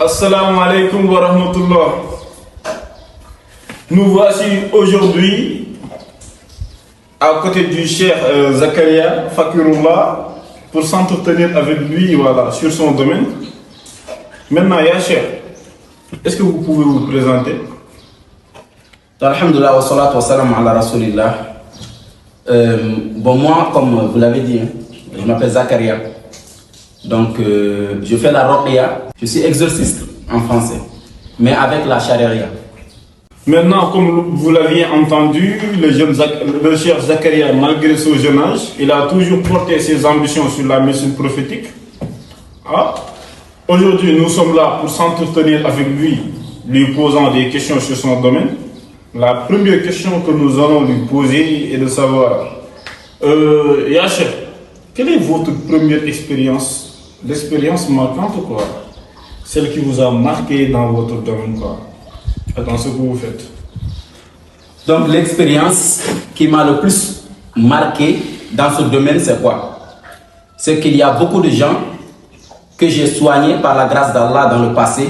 Assalamu alaikum wa rahmatullah. Nous voici aujourd'hui à côté du cheikh Zakaria Fakirullah pour s'entretenir avec lui sur son domaine. Maintenant, ya cheikh, est-ce que vous pouvez vous présenter? Alhamdulillah wa salatu wa salam ala rasulillah. Moi, comme vous l'avez dit, je m'appelle Zakaria. Donc, je fais la ruqya. Je suis exorciste en français, mais avec la charia. Maintenant, comme vous l'aviez entendu, le cheikh Zakaria, malgré son jeune âge, il a toujours porté ses ambitions sur la médecine prophétique. Aujourd'hui, nous sommes là pour s'entretenir avec lui posant des questions sur son domaine. La première question que nous allons lui poser est de savoir, ya cheikh, quelle est votre première expérience, l'expérience marquante celle qui vous a marqué dans votre domaine dans ce que vous faites? Donc l'expérience qui m'a le plus marqué dans ce domaine, c'est quoi? C'est qu'il y a beaucoup de gens que j'ai soignés par la grâce d'Allah dans le passé.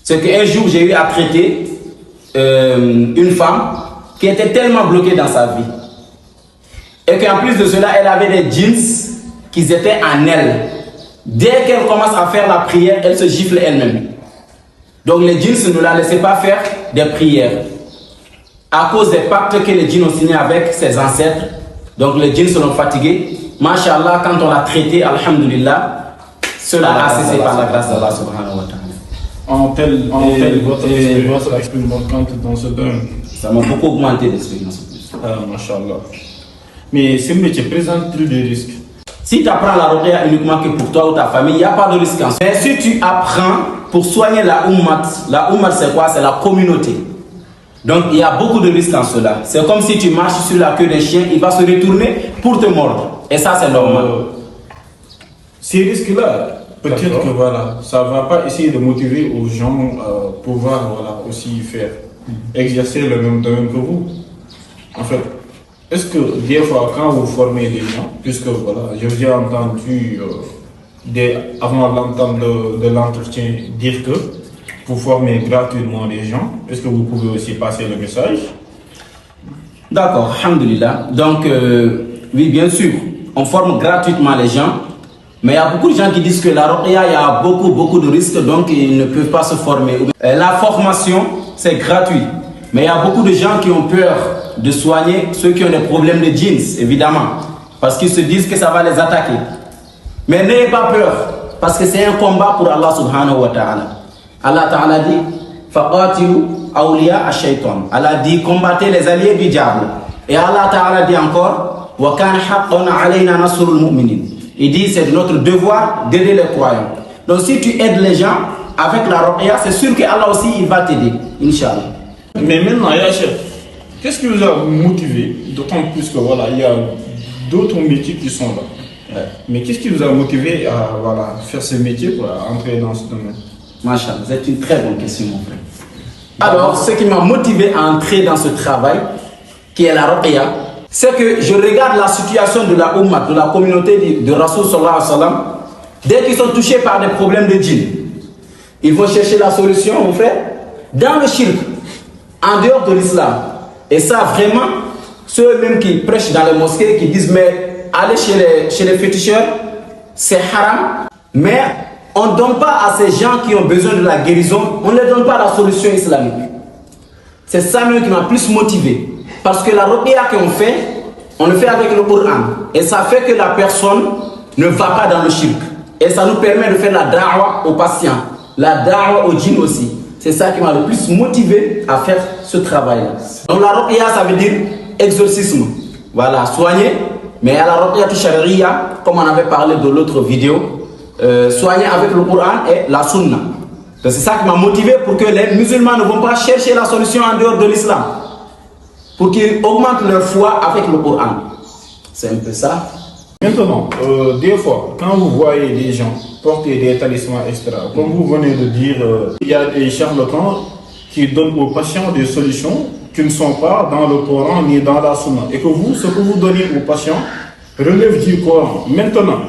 C'est qu'un jour j'ai eu à traiter une femme qui était tellement bloquée dans sa vie. Et qu'en plus de cela, elle avait des jeans qui étaient en elle. Dès qu'elle commence à faire la prière, elle se gifle elle-même. Donc les djinns ne la laissaient pas faire des prières. À cause des pactes que les djinns ont signés avec ses ancêtres. Donc les djinns se l'ont fatigué. Masha'Allah, quand on l'a traité, alhamdulillah, cela a cessé par la grâce d'Allah subhanahu wa ta'ala. Votre expérience marquante dans ce domaine? Ça m'a beaucoup augmenté l'expérience. Masha'Allah. Mais ce métier présente-t-il des risques? Si tu apprends la ruqya uniquement que pour toi ou ta famille, il n'y a pas de risque en soi. Mais si tu apprends pour soigner la ummat c'est quoi? C'est la communauté. Donc il y a beaucoup de risques en cela. C'est comme si tu marches sur la queue d'un chien, il va se retourner pour te mordre. Et ça c'est normal. Ces risques-là, peut-être que ça ne va pas essayer de motiver aux gens à pouvoir aussi exercer le même domaine que vous. En fait, est-ce que des fois, quand vous formez des gens, puisque je vous ai entendu avant l'entente de l'entretien dire que vous formez gratuitement les gens, est-ce que vous pouvez aussi passer le message? D'accord, alhamdulillah. Donc, oui, bien sûr, on forme gratuitement les gens, mais il y a beaucoup de gens qui disent que la ruqya, il y a beaucoup de risques, donc ils ne peuvent pas se former. La formation, c'est gratuit, mais il y a beaucoup de gens qui ont peur de soigner ceux qui ont des problèmes de jeans, évidemment, parce qu'ils se disent que ça va les attaquer. Mais n'ayez pas peur, parce que c'est un combat pour Allah subhanahu wa ta'ala. Allah ta'ala dit faqatilu awliya ash-shaytan. Allah dit combattez les alliés du diable. Et Allah ta'ala dit encore wa kana haqqan alayna nasrul mu'minin. Il dit c'est notre devoir d'aider les croyants. Donc si tu aides les gens avec la ruqya, c'est sûr que Allah aussi il va t'aider, Inch'Allah. Mais maintenant, ya cheikh, qu'est-ce qui vous a motivé, d'autant plus que il y a d'autres métiers qui sont là. Ouais. Mais qu'est-ce qui vous a motivé à faire ce métier, à entrer dans ce domaine? Masha'Allah, c'est une très bonne question, mon frère. Alors, ce qui m'a motivé à entrer dans ce travail, qui est la ruqya, c'est que je regarde la situation de la ummat, de la communauté de Rasoul sallallahu alayhi wa sallam. Dès qu'ils sont touchés par des problèmes de djinn, ils vont chercher la solution, mon frère, dans le shirk, en dehors de l'islam. Et ça, vraiment, ceux-mêmes qui prêchent dans les mosquées, qui disent, mais aller chez les féticheurs, c'est haram. Mais on ne donne pas à ces gens qui ont besoin de la guérison, on ne leur donne pas la solution islamique. C'est ça même qui m'a plus motivé. Parce que la ruqya qu'on fait, on le fait avec le Coran. Et ça fait que la personne ne va pas dans le shirk. Et ça nous permet de faire la da'wa aux patients, la da'wa aux djinns aussi. C'est ça qui m'a le plus motivé à faire ce travail-là. Donc la ruqya, ça veut dire exorcisme. Voilà, soigner. Mais à la ruqya sharia, comme on avait parlé de l'autre vidéo, soigner avec le Coran et la sunna. Donc c'est ça qui m'a motivé pour que les musulmans ne vont pas chercher la solution en dehors de l'islam. Pour qu'ils augmentent leur foi avec le Coran. C'est un peu ça. Maintenant, des fois, quand vous voyez des gens porter des talismans extra, comme vous venez de dire, il y a des charlatans qui donnent aux patients des solutions qui ne sont pas dans le Coran ni dans la Sunna. Et que vous, ce que vous donnez aux patients relève du Coran. Maintenant,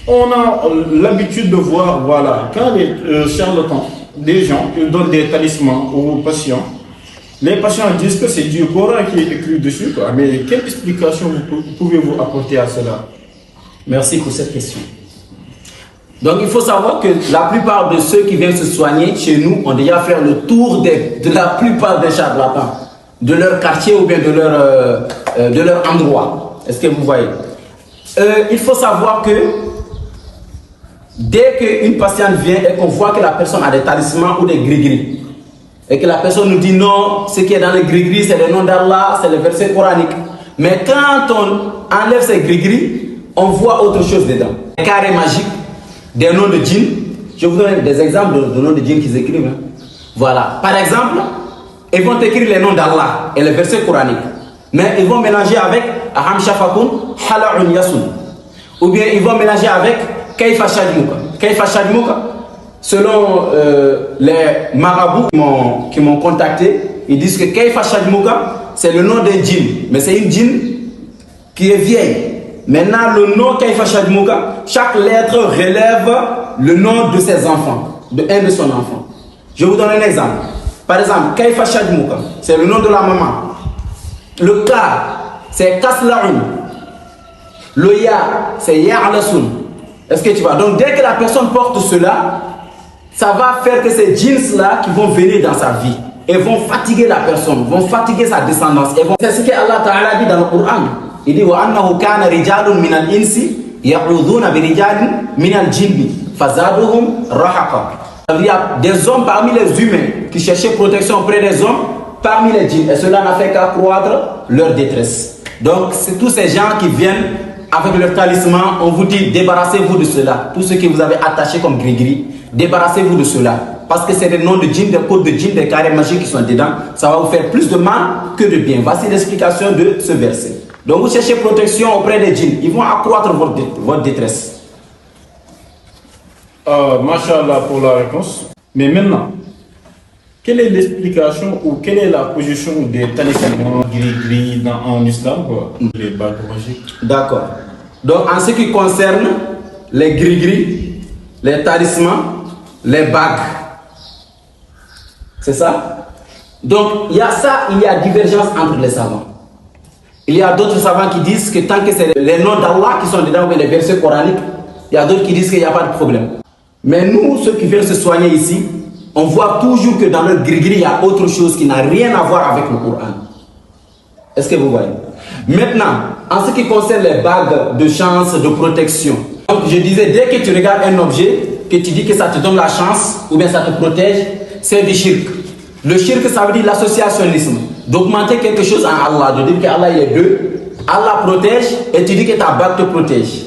On a l'habitude de voir, voilà, quand les charlatans, des gens, ils donnent des talismans aux patients. Les patients disent que c'est du Coran qui est écrit dessus, quoi. Mais quelle explication pouvez-vous apporter à cela? Merci pour cette question. Donc il faut savoir que la plupart de ceux qui viennent se soigner chez nous ont déjà fait le tour de la plupart des charlatans, de leur quartier ou bien de leur endroit. Est-ce que vous voyez? Il faut savoir que dès qu'une patiente vient et qu'on voit que la personne a des talismans ou des gris-gris, et que la personne nous dit non, ce qui est dans les gris-gris, c'est le nom d'Allah, c'est le verset coranique. Mais quand on enlève ces gris-gris, on voit autre chose dedans. Des carrés magiques, des noms de djinns. Je vous donne des exemples de noms de djinns qu'ils écrivent. Hein. Voilà. Par exemple, ils vont écrire les noms d'Allah et les versets coraniques. Mais ils vont mélanger avec Aham Shafakun, Hala'un Yasun. Ou bien ils vont mélanger avec Kaifa Shadmuka. Kaifa Shadmuka, selon les marabouts qui m'ont contacté, ils disent que Kaifa Shadmuka, c'est le nom d'un djinn. Mais c'est une djinn qui est vieille. Maintenant, le nom Kaifa Shadmuka, chaque lettre relève le nom de ses enfants, de un de son enfant. Je vous donne un exemple. Par exemple, Kaifa Shadmuka, c'est le nom de la maman. Le K, c'est Kaslaun. Le Ya, c'est Ya'lasun. Est-ce que tu vois? Donc, dès que la personne porte cela, ça va faire que ces djinns-là qui vont venir dans sa vie et vont fatiguer la personne, vont fatiguer sa descendance. C'est ce que Allah Ta'ala dit dans le Coran. Il dit وَأَنَّهُ كَانَ رِجَالٌ مِنَ الْإِنسِ يَعُوذُونَ بِرِجَالٍ مِنَ الْجِنِّ فَزَادُهُمْ رَهَقًا. Il y a des hommes parmi les humains qui cherchaient protection auprès des hommes parmi les djinns. Et cela n'a fait qu'accroître leur détresse. Donc, c'est tous ces gens qui viennent avec leur talisman. On vous dit, débarrassez-vous de cela. Tout ce que vous avez attaché comme gris-gris, débarrassez-vous de cela. Parce que c'est des noms de djinns, des codes de djinns, des carrés magiques qui sont dedans. Ça va vous faire plus de mal que de bien. Voici l'explication de ce verset. Donc, vous cherchez protection auprès des djinns. Ils vont accroître votre détresse. Masha'Allah pour la réponse. Mais maintenant, quelle est l'explication ou quelle est la position des talismans gris-gris en islam, quoi, les bagues magiques? D'accord. Donc, en ce qui concerne les gris-gris, les talismans, les bagues, c'est ça? Donc, il y a ça, il y a divergence entre les savants. Il y a d'autres savants qui disent que tant que c'est les noms d'Allah qui sont dedans, ou les versets coraniques, il y a d'autres qui disent qu'il n'y a pas de problème. Mais nous, ceux qui viennent se soigner ici, on voit toujours que dans le gris-gris, il y a autre chose qui n'a rien à voir avec le Coran. Est-ce que vous voyez? Maintenant, en ce qui concerne les bagues de chance, de protection, donc je disais, dès que tu regardes un objet, que tu dis que ça te donne la chance, ou bien ça te protège, c'est du shirk. Le shirk, ça veut dire l'associationnisme. D'augmenter quelque chose en Allah, de dire qu'Allah il est deux, Allah protège et tu dis que ta bague te protège.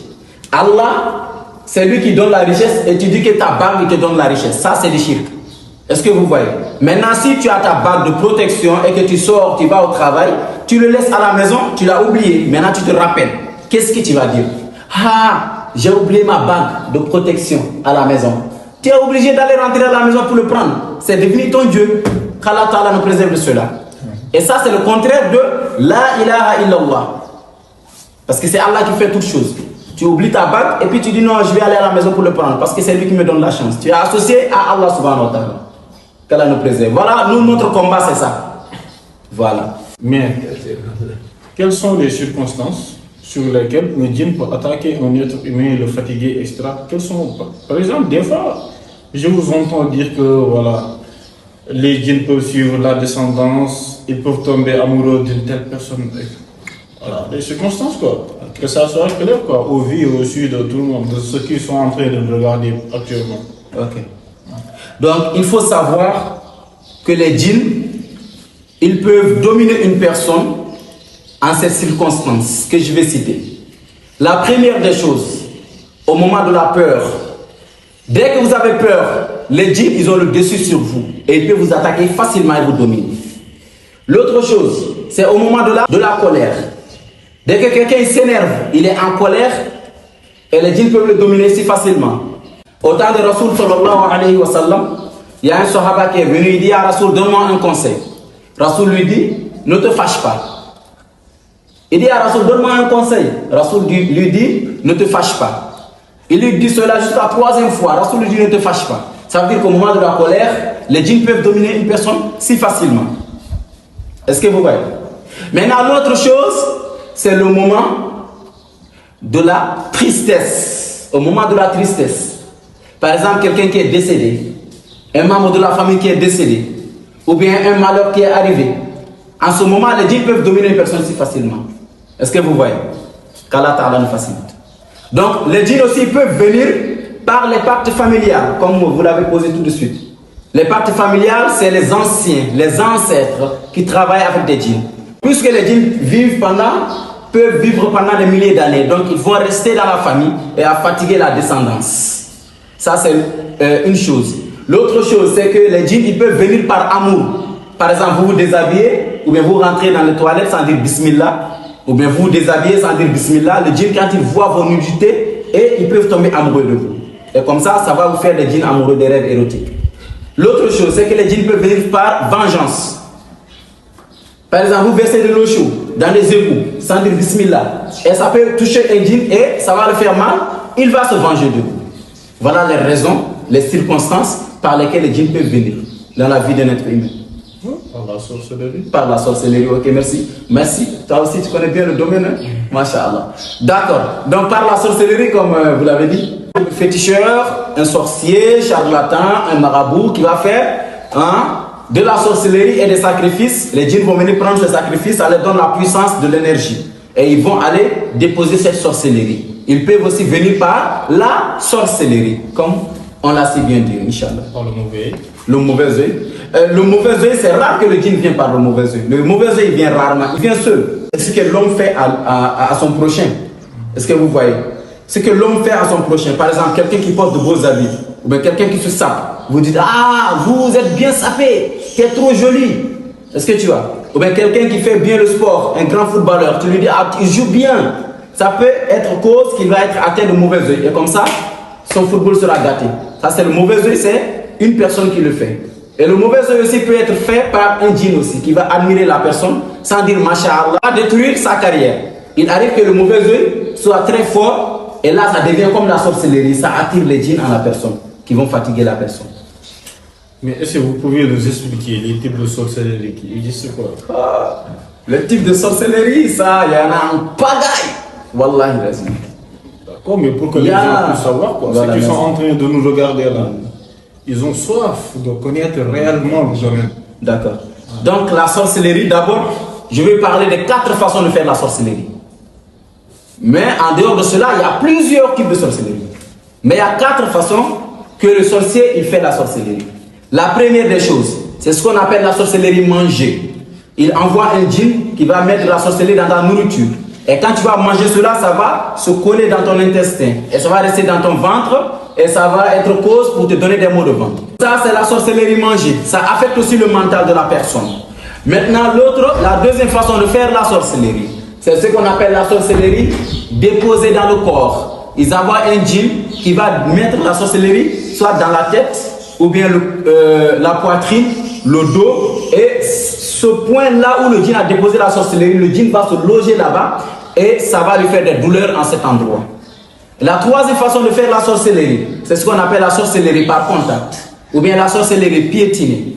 Allah, c'est lui qui donne la richesse et tu dis que ta bague te donne la richesse. Ça, c'est du shirk. Est-ce que vous voyez? Maintenant, si tu as ta bague de protection et que tu sors, tu vas au travail, tu le laisses à la maison, tu l'as oublié. Maintenant, tu te rappelles. Qu'est-ce que tu vas dire? Ah, j'ai oublié ma bague de protection à la maison. Tu es obligé d'aller rentrer à la maison pour le prendre. C'est devenu ton Dieu. Qu'Allah Ta'ala nous préserve de cela. Et ça, c'est le contraire de La ilaha illallah. Parce que c'est Allah qui fait toutes choses. Tu oublies ta bague et puis tu dis non, je vais aller à la maison pour le prendre parce que c'est lui qui me donne la chance. Tu es associé à Allah subhanahu wa ta'ala. Qu'Allah nous préserve. Voilà, nous, notre combat, c'est ça. Voilà. Mais, quelles sont les circonstances sur lesquelles le djinn peut attaquer un être humain, le fatiguer, etc. Quelles sont, par exemple, des fois, je vous entends dire que voilà, les djinns peuvent suivre la descendance, ils peuvent tomber amoureux d'une telle personne. Voilà, les circonstances, quoi. Que ça soit clair, quoi, au vu et au su de tout le monde, de ceux qui sont en train de regarder actuellement. Ok. Donc, il faut savoir que les djinns, ils peuvent dominer une personne en ces circonstances que je vais citer. La première des choses, au moment de la peur, dès que vous avez peur, les djinns, ils ont le dessus sur vous et ils peuvent vous attaquer facilement et vous dominer. L'autre chose, c'est au moment de la colère. Dès que quelqu'un s'énerve, il est en colère et les djinns peuvent le dominer si facilement. Au temps de Rasoul sallallahu alayhi wa sallam, il y a un sahaba qui est venu, il dit à Rasoul, donne-moi un conseil. Rasoul lui dit, ne te fâche pas. Il dit à Rasoul, donne-moi un conseil. Rasoul lui dit, ne te fâche pas. Il lui dit cela jusqu'à la troisième fois. Rasoul lui dit ne te fâche pas. Ça veut dire qu'au moment de la colère, les djinns peuvent dominer une personne si facilement. Est-ce que vous voyez? Maintenant, l'autre chose, c'est le moment de la tristesse. Au moment de la tristesse. Par exemple, quelqu'un qui est décédé, un membre de la famille qui est décédé, ou bien un malheur qui est arrivé. En ce moment, les djinns peuvent dominer une personne si facilement. Est-ce que vous voyez? Qu'Allah Ta'ala nous facilite. Donc, les djinns aussi peuvent venir par les pactes familiales, comme vous l'avez posé tout de suite. Les pactes familiales, c'est les anciens, les ancêtres qui travaillent avec des djinns. Puisque les djinns peuvent vivre pendant des milliers d'années, donc ils vont rester dans la famille et à fatiguer la descendance. Ça, c'est une chose. L'autre chose, c'est que les djinns, ils peuvent venir par amour. Par exemple, vous vous déshabillez, ou bien vous rentrez dans les toilettes sans dire Bismillah, ou bien vous vous déshabillez sans dire Bismillah. Le djinn, quand ils voient vos nudités, et ils peuvent tomber amoureux de vous. Et comme ça va vous faire des djinns amoureux des rêves érotiques. L'autre chose, c'est que les djinns peuvent venir par vengeance. Par exemple, vous versez de l'eau chaude dans les égouts sans dire Bismillah. Et ça peut toucher un djinn et ça va le faire mal. Il va se venger de vous. Voilà les raisons, les circonstances par lesquelles les djinns peuvent venir dans la vie d'un être humain. Par la sorcellerie. Par la sorcellerie, ok, merci. Merci. Toi aussi, tu connais bien le domaine, hein? Masha'Allah. D'accord. Donc, par la sorcellerie, comme vous l'avez dit, un féticheur, un sorcier, charlatan, un marabout qui va faire de la sorcellerie et des sacrifices. Les djinns vont venir prendre ces sacrifices, ça leur donne la puissance de l'énergie. Et ils vont aller déposer cette sorcellerie. Ils peuvent aussi venir par la sorcellerie, comme on l'a si bien dit, Inch'Allah. Par le mauvais œil. Le mauvais œil. Le mauvais œil, c'est rare que le djinn vienne par le mauvais œil. Le mauvais œil, il vient rarement. Il vient seul. C'est ce que l'homme fait à son prochain. Est-ce que vous voyez? Ce que l'homme fait à son prochain. Par exemple, quelqu'un qui porte de beaux habits, ou bien quelqu'un qui se sape. Vous dites, ah, vous êtes bien sapé, tu es trop joli. Est-ce que tu vois? Ou bien quelqu'un qui fait bien le sport, un grand footballeur, tu lui dis, ah, il joue bien. Ça peut être cause qu'il va être atteint de mauvais œil. Et comme ça, son football sera gâté. Ça, c'est le mauvais œil, c'est une personne qui le fait. Et le mauvais œil aussi peut être fait par un djinn aussi, qui va admirer la personne sans dire Masha'Allah, détruire sa carrière. Il arrive que le mauvais œil soit très fort, et là, ça devient comme la sorcellerie. Ça attire les djinns à la personne, qui vont fatiguer la personne. Mais est-ce que vous pouvez nous expliquer les types de sorcellerie qui existent, quoi? Le type de sorcellerie, ça, il y en a en pagaille. Wallahi, vas-y. D'accord, mais pour que les gens puissent savoir, quoi. Voilà, ceux qui sont en train de nous regarder là, ils ont soif de connaître réellement le domaine. D'accord. Donc, la sorcellerie, d'abord, je vais parler des 4 façons de faire la sorcellerie. Mais en dehors de cela, il y a plusieurs types de sorcellerie. Mais il y a 4 façons que le sorcier il fait la sorcellerie. La première des choses, c'est ce qu'on appelle la sorcellerie manger. Il envoie un djinn qui va mettre la sorcellerie dans ta nourriture. Et quand tu vas manger cela, ça va se coller dans ton intestin. Et ça va rester dans ton ventre. Et ça va être cause pour te donner des maux de ventre. Ça, c'est la sorcellerie manger. Ça affecte aussi le mental de la personne. Maintenant, la deuxième façon de faire la sorcellerie, c'est ce qu'on appelle la sorcellerie déposée dans le corps. Ils envoient un djinn qui va mettre la sorcellerie soit dans la tête, ou bien la poitrine, le dos. Et ce point-là où le djinn a déposé la sorcellerie, le djinn va se loger là-bas et ça va lui faire des douleurs en cet endroit. La troisième façon de faire la sorcellerie, c'est ce qu'on appelle la sorcellerie par contact, ou bien la sorcellerie piétinée.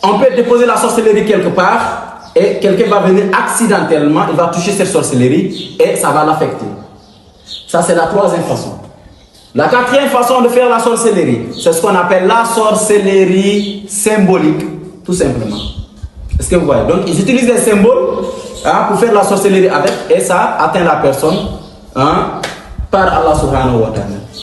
On peut déposer la sorcellerie quelque part, et quelqu'un va venir accidentellement, il va toucher cette sorcellerie, et ça va l'affecter. Ça, c'est la troisième façon. La quatrième façon de faire la sorcellerie, c'est ce qu'on appelle la sorcellerie symbolique, tout simplement. Est-ce que vous voyez? Donc, ils utilisent des symboles pour faire la sorcellerie avec, et ça atteint la personne par Allah subhanahu wa ta'ala.